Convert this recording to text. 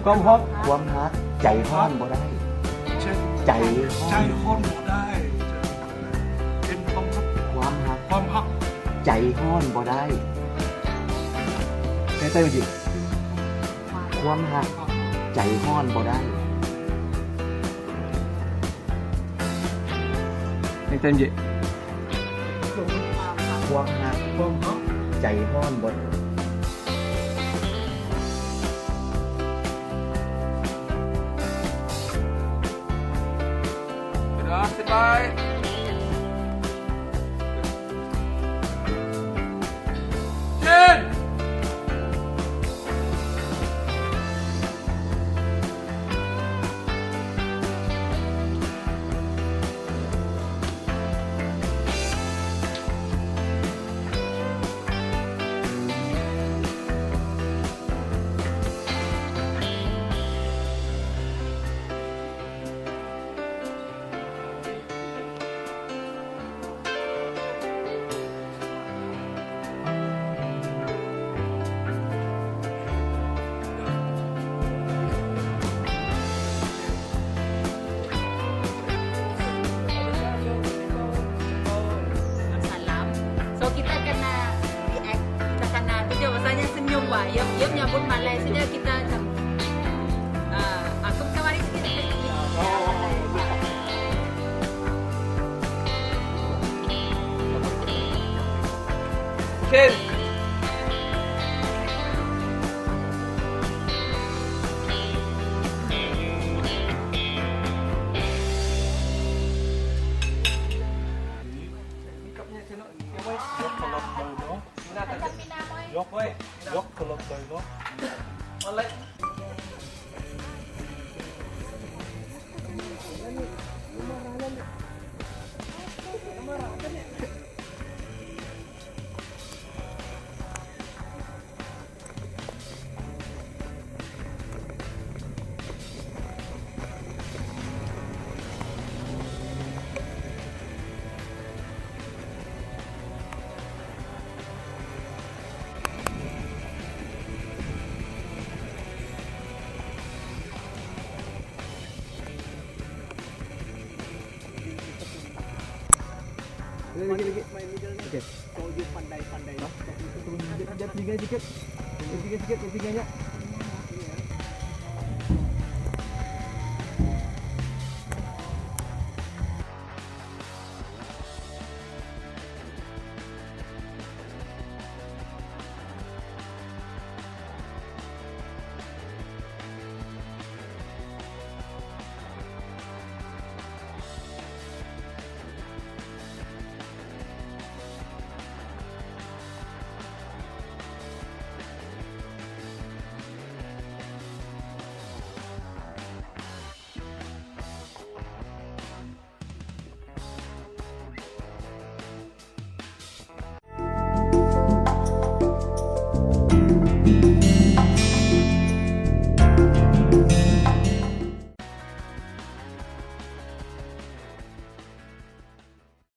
ความฮอก ความฮักใจฮ้อนบ่ได้ใจฮ้อน บ่ได้เป็นความฮัก ความฮักใจฮ้อนบ่ได้ ใจใจจริง ความฮักใจฮ้อนบ่ได้ ใจใจจริง ความฮักใจฮ้อนบ่ได้ Sudah, standby. Jin. Salam. So kita kena react, kita kena video bahasanya senyum wah. Dia menyambut malai saja kita macam aku kawari sikit. Jin. Dốc với dốc từ lực từ nó lấy lagi. Okey. Kau dia pandai-pandai. Jap tinggal sikit. Tinggal sikit, tinggalnya.